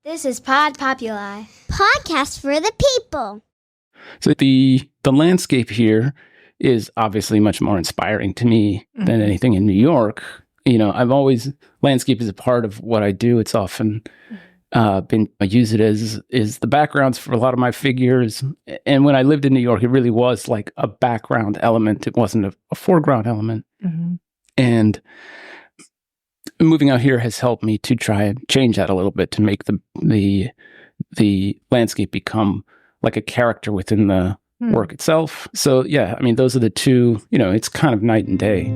This is Pod Populi. Podcast for the people. So the landscape here is obviously much more inspiring to me than anything in New York. Landscape is a part of what I do. It's often I use it as the backgrounds for a lot of my figures. And when I lived in New York, it really was like a background element. It wasn't a foreground element. Mm-hmm. And moving out here has helped me to try and change that a little bit to make the landscape become like a character within the work itself. So yeah, I mean, those are the two, it's kind of night and day.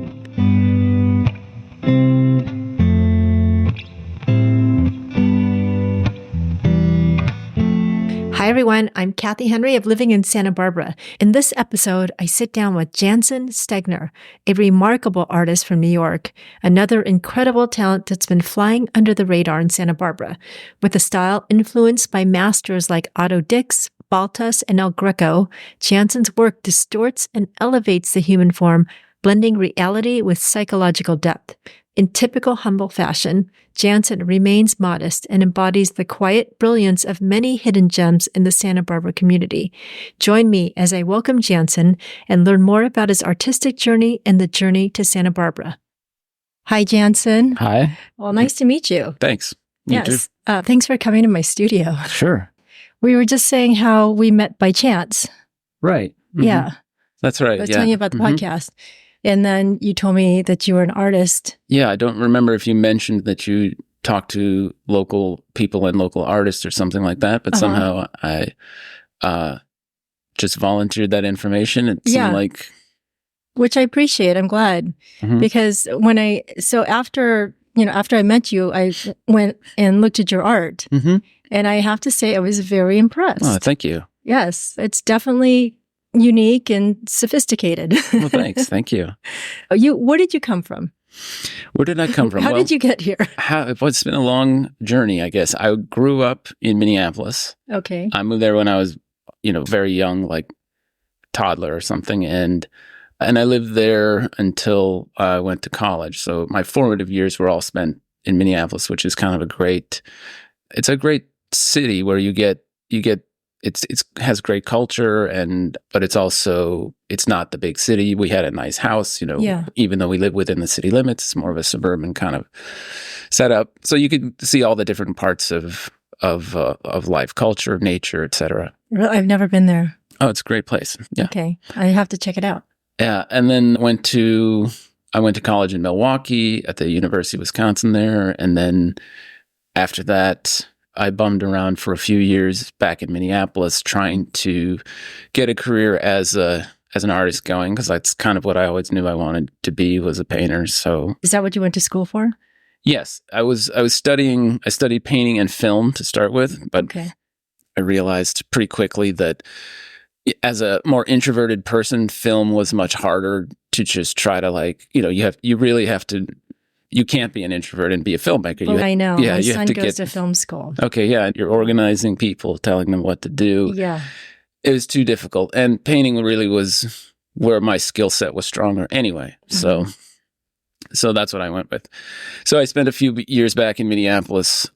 Hi, everyone. I'm Kathy Henry of Living in Santa Barbara. In this episode, I sit down with Jansson Stegner, a remarkable artist from New York, another incredible talent that's been flying under the radar in Santa Barbara, with a style influenced by masters like Otto Dix, Baltus, and El Greco. Jansson's work distorts and elevates the human form, blending reality with psychological depth. In typical humble fashion, Jansson remains modest and embodies the quiet brilliance of many hidden gems in the Santa Barbara community. Join me as I welcome Jansson and learn more about his artistic journey and the journey to Santa Barbara. Hi, Jansson. Hi. Well, nice to meet you. Thanks. Yes. Thanks for coming to my studio. Sure. We were just saying how we met by chance. Right. Mm-hmm. Yeah. That's right. I was telling you about the podcast. And then you told me that you were an artist. Yeah, I don't remember if you mentioned that you talked to local people and local artists or something like that, but somehow I just volunteered that information. It seemed like... Which I appreciate. I'm glad. Because after I met you, I went and looked at your art. And I have to say, I was very impressed. Oh, thank you. Yes, it's definitely unique and sophisticated. Well, thanks. Thank you. Where did you come from? Where did I come from? How did you get here? It's been a long journey, I guess. I grew up in Minneapolis. Okay. I moved there when I was, very young, like toddler or something. And I lived there until I went to college. So my formative years were all spent in Minneapolis, which is kind of it's a great city where it has great culture, but it's not the big city. We had a nice house, even though we live within the city limits, it's more of a suburban kind of setup. So you could see all the different parts of life, culture, nature, etc. I've never been there. Oh, it's a great place. Yeah. Okay. I have to check it out. Yeah. And then I went to college in Milwaukee at the University of Wisconsin there. And then after that, I bummed around for a few years back in Minneapolis trying to get a career as an artist going, because that's kind of what I always knew I wanted to be, was a painter. So is that what you went to school for? Yes, I studied painting and film to start with, but I realized pretty quickly that as a more introverted person, film was much harder to just try to you can't be an introvert and be a filmmaker. I know. Yeah, my son goes to film school. Okay, yeah. You're organizing people, telling them what to do. Yeah. It was too difficult. And painting really was where my skill set was stronger anyway. So that's what I went with. So I spent a few years back in Minneapolis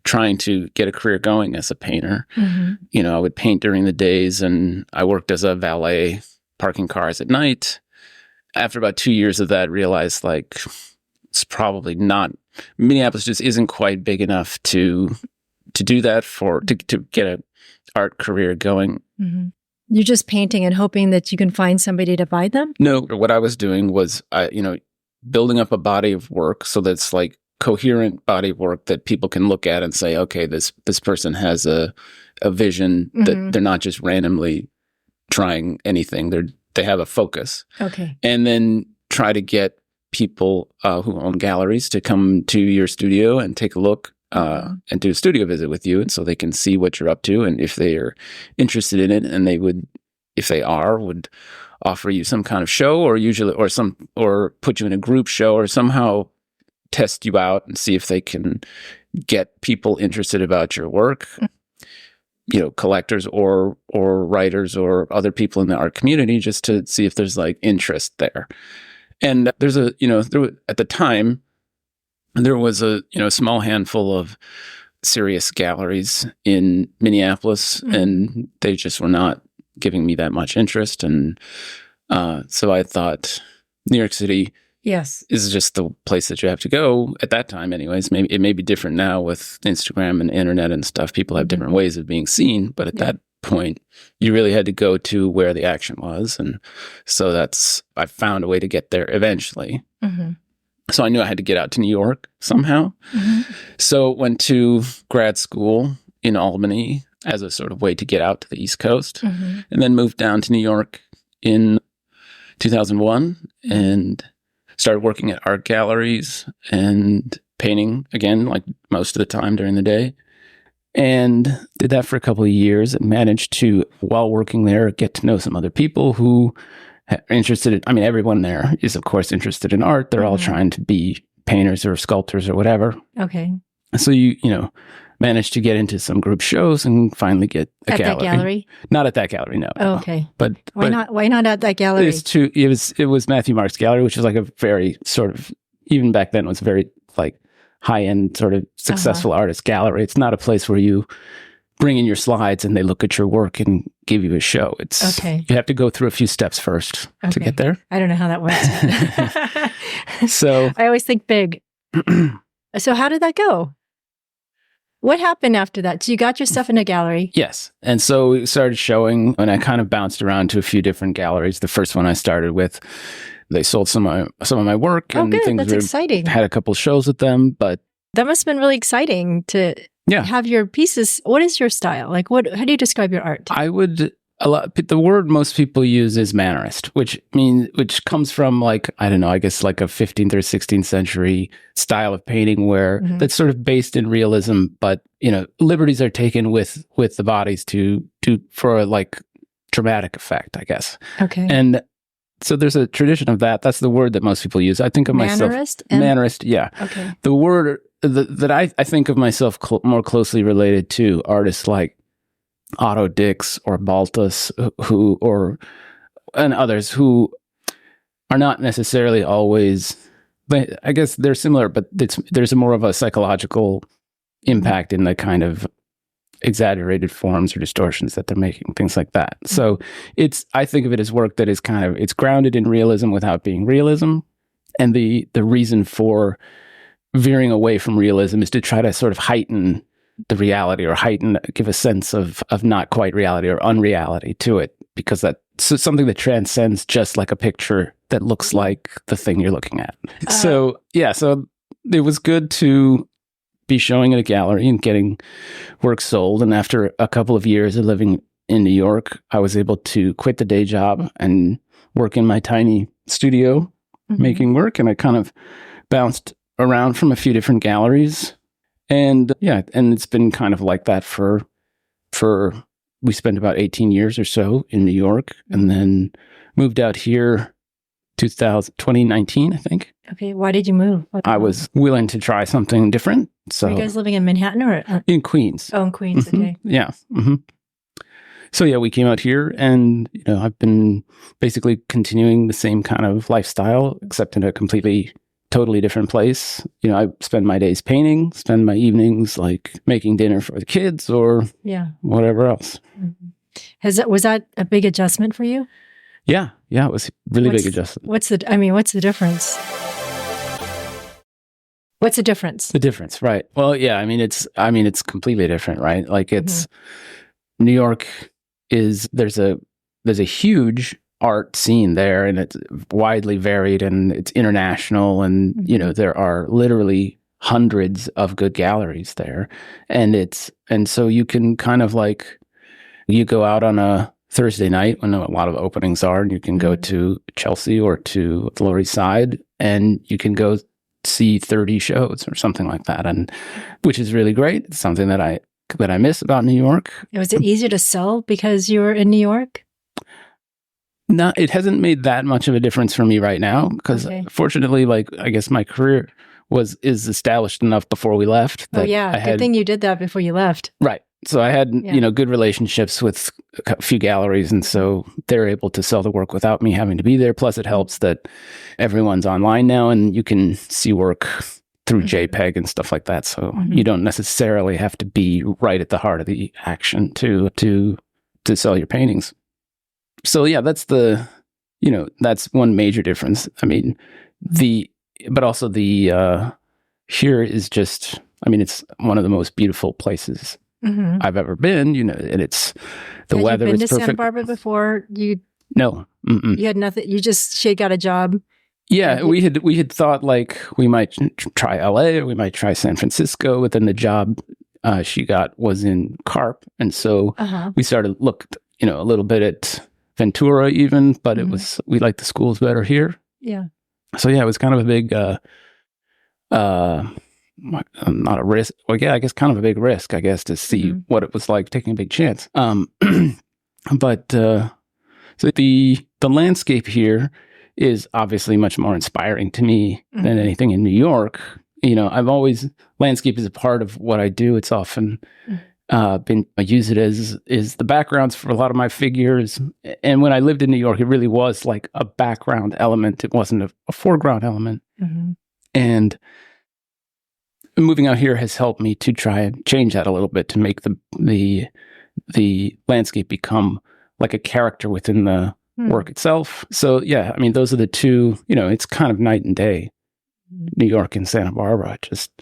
trying to get a career going as a painter. I would paint during the days, and I worked as a valet parking cars at night. After about 2 years of that, realized it's probably not, Minneapolis just isn't quite big enough to do that to get an art career going. You're just painting and hoping that you can find somebody to buy them? No, what I was doing was, building up a body of work so that's like coherent body of work that people can look at and say, okay, this person has a vision, that they're not just randomly trying anything. They have a focus. Okay. And then try to get people who own galleries to come to your studio and take a look and do a studio visit with you, and so they can see what you're up to, and if they are interested in it, and would offer you some kind of show, or put you in a group show, or somehow test you out and see if they can get people interested about your work. Collectors or writers or other people in the art community, just to see if there's interest there. And there's at the time, there was a small handful of serious galleries in Minneapolis, and they just were not giving me that much interest. And so I thought New York City Yes. is just the place that you have to go at that time anyways. Maybe it may be different now with Instagram and internet and stuff. People have different ways of being seen, but at that point, you really had to go to where the action was. And so I found a way to get there eventually. So I knew I had to get out to New York somehow. So went to grad school in Albany as a sort of way to get out to the East Coast, and then moved down to New York in 2001 and started working at art galleries and painting again, like most of the time during the day. And did that for a couple of years and managed to, while working there, get to know some other people who are interested in, I mean, everyone there is, of course, interested in art. They're all trying to be painters or sculptors or whatever. Okay. So you managed to get into some group shows and finally get a At gallery. that gallery? Not at that gallery, no. Oh, okay. But Why not at that gallery? It was Matthew Mark's gallery, which was like a very sort of, even back then, was very like high-end sort of successful artist gallery. It's not a place where you bring in your slides and they look at your work and give you a show. It's you have to go through a few steps first to get there. I don't know how that works. So I always think big. So how did that go? What happened after that? So you got your stuff in a gallery. Yes. And so we started showing, and I kind of bounced around to a few different galleries. The first one I started with, they sold some of my work. Oh, and good. things That's exciting. Had a couple shows with them, but that must have been really exciting to have your pieces. What is your style? Like, how do you describe your art? The word most people use is Mannerist, which comes from like, I don't know, I guess like a 15th or 16th century style of painting where that's sort of based in realism, but liberties are taken with the bodies for like dramatic effect, I guess. Okay. And so there's a tradition of that. That's the word that most people use. I think of myself. Mannerist, yeah. Okay. The word that I think of myself more closely related to artists like Otto Dix or Baltus, and others who are not necessarily always. I guess they're similar, but there's more of a psychological impact in the kind of exaggerated forms or distortions that they're making, things like that. So I think of it as work that is it's grounded in realism without being realism, and the reason for veering away from realism is to try to sort of heighten the reality or give a sense of not quite reality or unreality to it, because that's something that transcends just like a picture that looks like the thing you're looking at. So it was good to be showing at a gallery and getting work sold. And after a couple of years of living in New York, I was able to quit the day job and work in my tiny studio making work. And I kind of bounced around from a few different galleries. And and it's been kind of like that for we spent about 18 years or so in New York, and then moved out here 2019, I think. Okay. Why did you move? I was willing to try something different. So are you guys living in Manhattan or? In Queens. Oh, in Queens. Okay. Yeah. So we came out here, and I've been basically continuing the same kind of lifestyle, except in a totally different place. I spend my days painting, spend my evenings like making dinner for the kids or whatever else. Was that a big adjustment for you? Yeah, it was really big adjustment. What's the difference? What's the difference? The difference, right? Well, yeah, it's completely different, right? Like it's New York there's a huge art scene there, and it's widely varied and it's international, and there are literally hundreds of good galleries there, and so you can kind of like, you go out on a Thursday night when a lot of openings are, and you can go to Chelsea or to the Lower East Side, and you can go see 30 shows or something like that, and which is really great. It's something that I miss about New York. Was it easier to sell because you were in New York? No, it hasn't made that much of a difference for me right now, because fortunately, like, I guess my career is established enough before we left. Good thing you did that before you left. Right. So I had, good relationships with a few galleries, and so they're able to sell the work without me having to be there. Plus, it helps that everyone's online now, and you can see work through JPEG and stuff like that. So you don't necessarily have to be right at the heart of the action to sell your paintings. So yeah, that's that's one major difference. I mean, but also the here is just, I mean, it's one of the most beautiful places I've ever been, and it's the weather is perfect. Had you been to Santa Barbara before? No. Mm-mm. You had nothing. She got a job. Yeah, we had thought like we might try LA or we might try San Francisco, but then the job she got was in Carp, and so we looked a little bit at Ventura even, but it was, we liked the schools better here. Yeah. So yeah, it was kind of a big not a risk. Well, yeah, I guess kind of a big risk, I guess, to see what it was like taking a big chance. But so the landscape here is obviously much more inspiring to me than anything in New York. Landscape is a part of what I do. It's often I use it as the backgrounds for a lot of my figures. And when I lived in New York, it really was like a background element. It wasn't a foreground element. And moving out here has helped me to try and change that a little bit, to make the landscape become like a character within the work itself. So yeah, I mean, those are the two, it's kind of night and day, New York and Santa Barbara. Just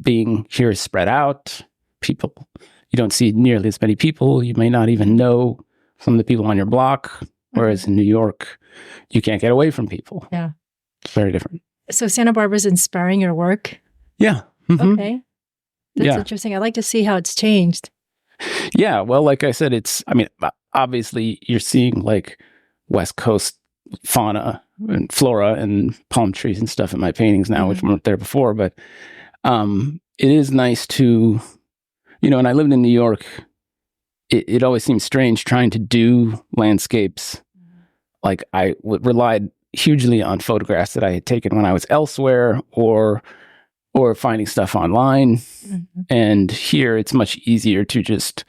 being here is spread out. People, you don't see nearly as many people. You may not even know some of the people on your block. Whereas in New York, you can't get away from people. Yeah. It's very different. So Santa Barbara's inspiring your work? Yeah. Okay. That's interesting. I'd like to see how it's changed. Yeah. Well, like I said, obviously you're seeing like West Coast fauna and flora and palm trees and stuff in my paintings now, which weren't there before. But it is nice to, when I lived in New York, it always seemed strange trying to do landscapes. Like I relied hugely on photographs that I had taken when I was elsewhere, or finding stuff online. And here it's much easier to just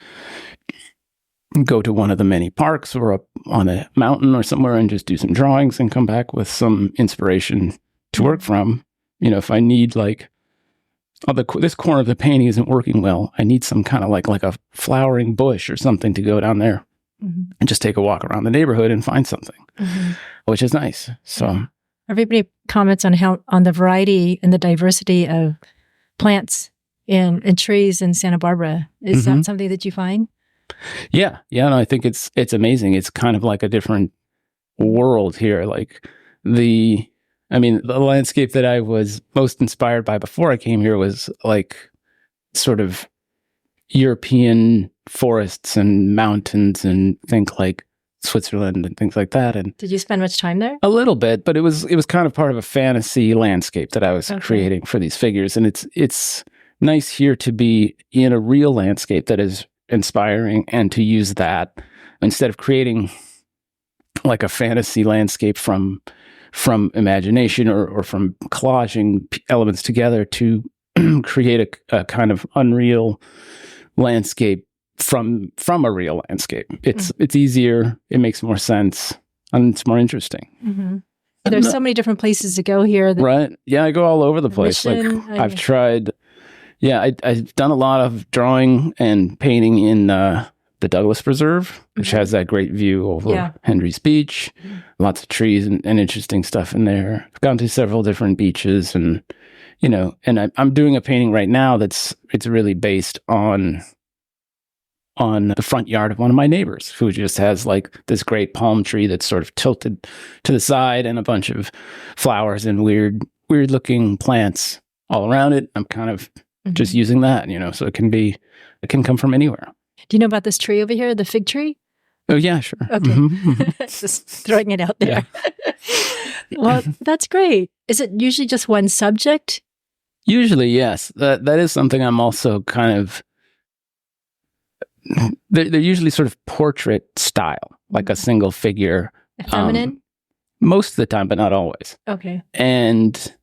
go to one of the many parks or up on a mountain or somewhere and just do some drawings and come back with some inspiration to work from. If I need like, this corner of the painting isn't working well, I need some kind of like a flowering bush or something to go down there and just take a walk around the neighborhood and find something, which is nice. So everybody comments on the variety and the diversity of plants and trees in Santa Barbara. Is that something that you find? Yeah. No, I think it's amazing. It's kind of like a different world here. Like the landscape that I was most inspired by before I came here was like sort of European forests and mountains, and think like Switzerland and things like that. And did you spend much time there? A little bit, but it was kind of part of a fantasy landscape that I was creating for these figures. And it's nice here to be in a real landscape that is inspiring, and to use that instead of creating like a fantasy landscape from imagination or from collaging elements together, to create a kind of unreal landscape from a real landscape. It's easier, it makes more sense, and it's more interesting. There's so many different places to go here. Right. Yeah, I go all over the place. I've tried, I've done a lot of drawing and painting in the Douglas Preserve, which has that great view over Henry's Beach. Lots of trees and interesting stuff in there. I've gone to several different beaches, and I'm doing a painting right now it's really based on the front yard of one of my neighbors, who just has like this great palm tree that's sort of tilted to the side, and a bunch of flowers and weird looking plants all around it. I'm kind of just using that, so it can come from anywhere. Do you know about this tree over here, the fig tree? Oh, yeah, sure. Okay. Just throwing it out there. Yeah. Well, that's great. Is it usually just one subject? Usually, yes. That is something I'm also kind of... They're usually sort of portrait style, like a single figure. Feminine? Most of the time, but not always. Okay. And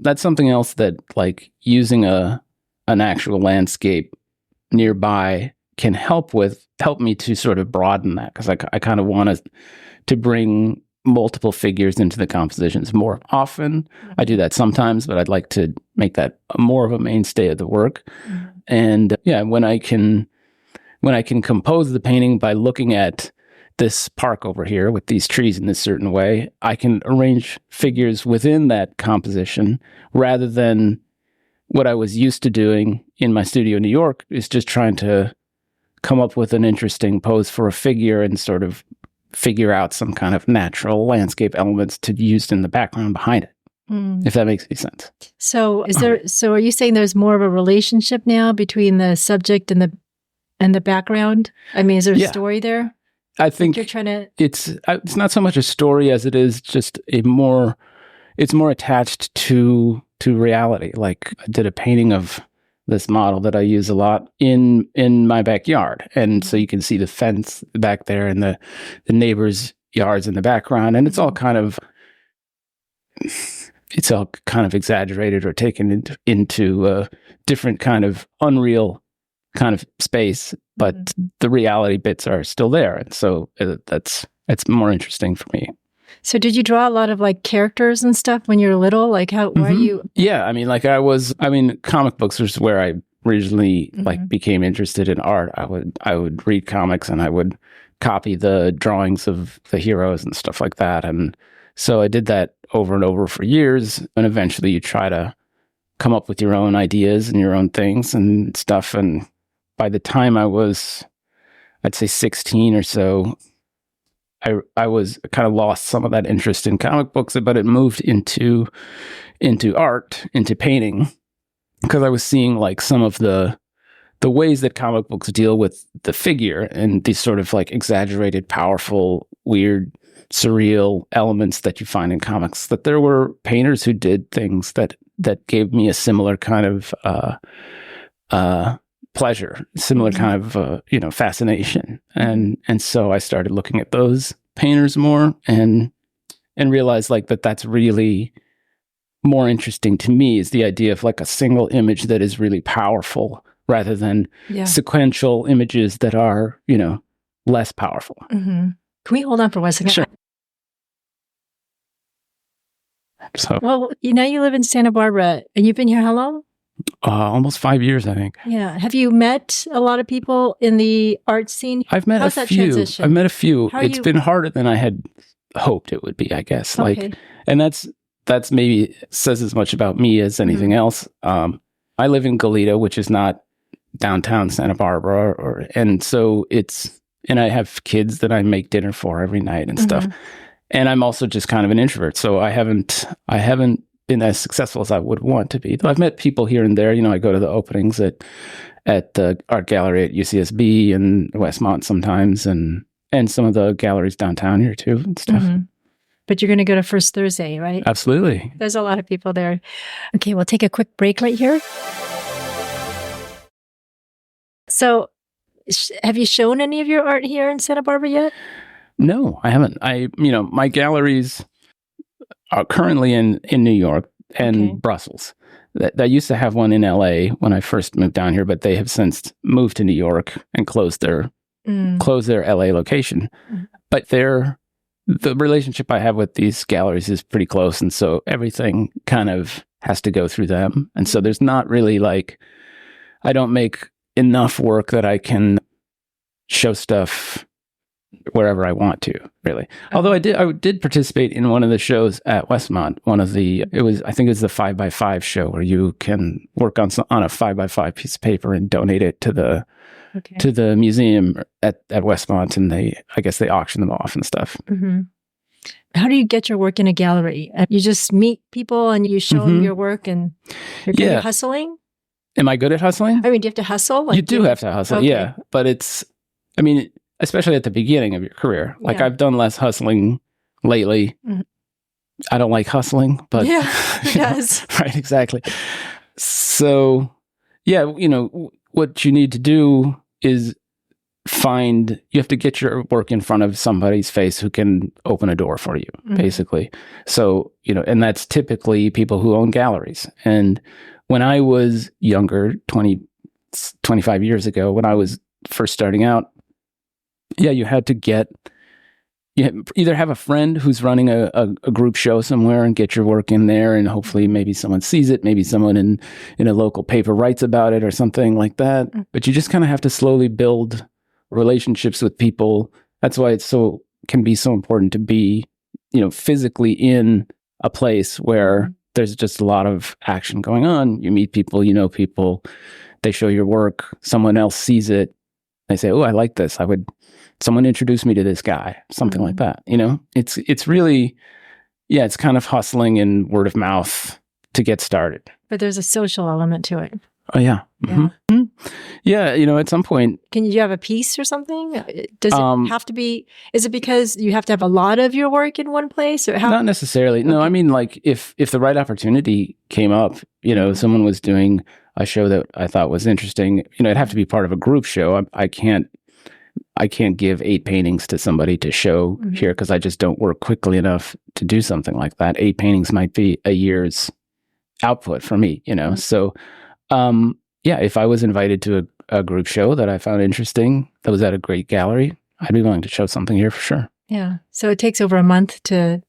that's something else that, like, using an actual landscape nearby can help me to sort of broaden that, because I kind of want to bring multiple figures into the compositions more often. I do that sometimes, but I'd like to make that more of a mainstay of the work. And when I can compose the painting by looking at this park over here with these trees in this certain way, I can arrange figures within that composition rather than what I was used to doing in my studio in New York is just trying to come up with an interesting pose for a figure and sort of figure out some kind of natural landscape elements to be used in the background behind it. If that makes any sense. So are you saying there's more of a relationship now between the subject and the background? I mean, is there a story there? I think you're trying to. It's not so much a story as it is just it's more attached to reality. Like I did a painting of this model that I use a lot in my backyard, and so you can see the fence back there and the neighbors' yards in the background, and it's all kind of exaggerated or taken into a different kind of unreal kind of space, but the reality bits are still there, and so it's more interesting for me. So did you draw a lot of like characters and stuff when you were little? Like how were you? Yeah, I mean, comic books was where I originally became interested in art. I would read comics and I would copy the drawings of the heroes and stuff like that, and so I did that over and over for years, and eventually you try to come up with your own ideas and your own things and stuff, and by the time I was, I'd say 16 or so, I was kind of lost some of that interest in comic books, but it moved into art, into painting, because I was seeing like some of the ways that comic books deal with the figure and these sort of like exaggerated, powerful, weird, surreal elements that you find in comics, that there were painters who did things that gave me a similar kind of pleasure, similar kind of fascination, and so I started looking at those painters more and realized like that's really more interesting to me is the idea of like a single image that is really powerful rather than sequential images that are less powerful. Can we hold on for 1 second? Sure. So, well, you live in Santa Barbara, and you've been here how long? Almost 5 years, I think. Yeah. Have you met a lot of people in the art scene? I've met How's a that few. transition? I've met a few. How are It's you- been harder than I had hoped it would be, I guess. Okay. And that's maybe says as much about me as anything else. I live in Goleta, which is not downtown Santa Barbara, and so and I have kids that I make dinner for every night and stuff. And I'm also just kind of an introvert, so I haven't been as successful as I would want to be. Though I've met people here and there. I go to the openings at the art gallery at UCSB and Westmont sometimes, and some of the galleries downtown here too and stuff. But you're going to go to First Thursday, right? Absolutely. There's a lot of people there. Okay, we'll take a quick break right here. So, have you shown any of your art here in Santa Barbara yet? No, I haven't. My galleries are currently in New York and Brussels. That used to have one in LA when I first moved down here, but they have since moved to New York and closed their LA location. But the relationship I have with these galleries is pretty close, and so everything kind of has to go through them. And so there's not really I don't make enough work that I can show stuff wherever I want to, really. Although I did participate in one of the shows at Westmont. I think it was the 5x5 show where you can work on a 5x5 piece of paper and donate it to the museum at Westmont, and I guess they auction them off and stuff. How do you get your work in a gallery? You just meet people and you show them your work, and you're good at hustling? Am I good at hustling? I mean, do you have to hustle? You do have to hustle, yeah. But especially at the beginning of your career. I've done less hustling lately. I don't like hustling, but it does. Right, exactly. So, what you need to do is you have to get your work in front of somebody's face who can open a door for you, basically. So, and that's typically people who own galleries. And when I was younger, 25 years ago, when I was first starting out, you had to get you either have a friend who's running a group show somewhere and get your work in there, and hopefully maybe someone sees it, maybe someone in a local paper writes about it or something like that. But you just kind of have to slowly build relationships with people. That's why can be so important to be, physically in a place where there's just a lot of action going on. You meet people, people, they show your work, someone else sees it. They say, "Oh, I like this. Someone introduced me to this guy," something like that. It's really, it's kind of hustling and word of mouth to get started. But there's a social element to it. Oh, yeah. Mm-hmm. Yeah, at some point. Can you have a piece or something? Does it have to be, is it because you have to have a lot of your work in one place? Or Not necessarily. Okay. No, I mean, like if the right opportunity came up, someone was doing a show that I thought was interesting, it'd have to be part of a group show. I can't give 8 paintings to somebody to show here because I just don't work quickly enough to do something like that. 8 paintings might be a year's output for me, So, if I was invited to a group show that I found interesting, that was at a great gallery, I'd be willing to show something here for sure. Yeah. So it takes over a month to...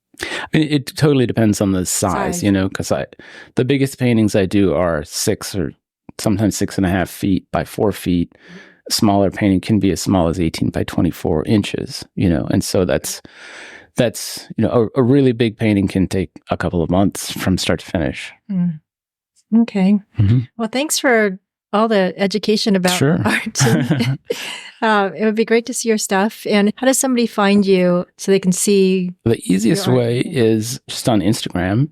It totally depends on the size. Because the biggest paintings I do are 6 or sometimes 6.5 feet by 4 feet. Smaller painting can be as small as 18 by 24 inches, and so that's a really big painting can take a couple of months from start to finish. Okay. Well, thanks for all the education about art. It would be great to see your stuff. And how does somebody find you so they can see? The easiest way is just on Instagram.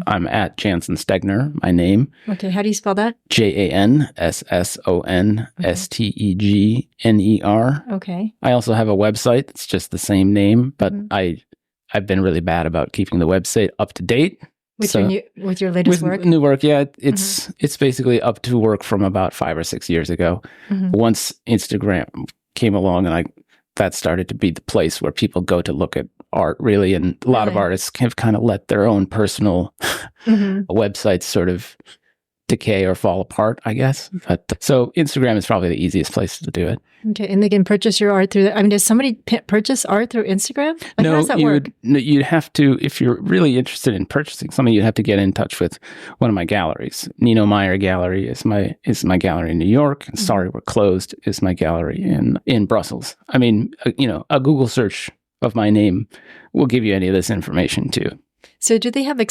I'm at Jansson Stegner, my name. Okay. How do you spell that? JANSSONSTEGNER. Okay. I also have a website. It's just the same name, but I've been really bad about keeping the website up to date. With your latest work? With new work, yeah. It's basically up to work from about 5 or 6 years ago. Once Instagram came along, and that started to be the place where people go to look at art, really. And a lot of artists have kind of let their own personal websites sort of decay or fall apart, I guess. But so Instagram is probably the easiest place to do it. Okay, and they can purchase your art through does somebody purchase art through Instagram? How does that work? You'd have to, if you're really interested in purchasing something, you'd have to get in touch with one of my galleries. Nino Meyer Gallery is my gallery in New York, and Sorry We're Closed is my gallery in Brussels. I mean, a Google search of my name will give you any of this information too. So do they have an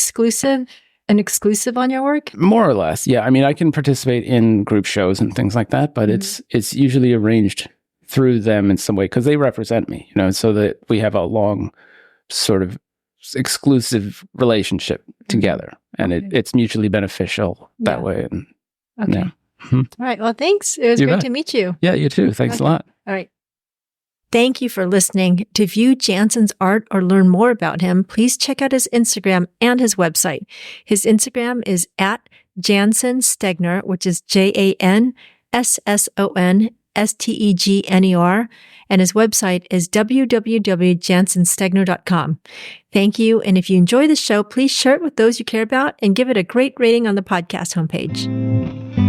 exclusive on your work? More or less, yeah. I mean, I can participate in group shows and things like that, but it's usually arranged through them in some way because they represent me, so that we have a long sort of exclusive relationship together, and it's mutually beneficial that way. And, okay. All right. Well, thanks. It was great to meet you. Yeah, you too. Thanks a lot. All right. Thank you for listening. To view Jansson's art or learn more about him, please check out his Instagram and his website. His Instagram is at Jansson Stegner, which is JANSSONSTEGNER, and his website is www.janssonstegner.com. Thank you. And if you enjoy the show, please share it with those you care about and give it a great rating on the podcast homepage.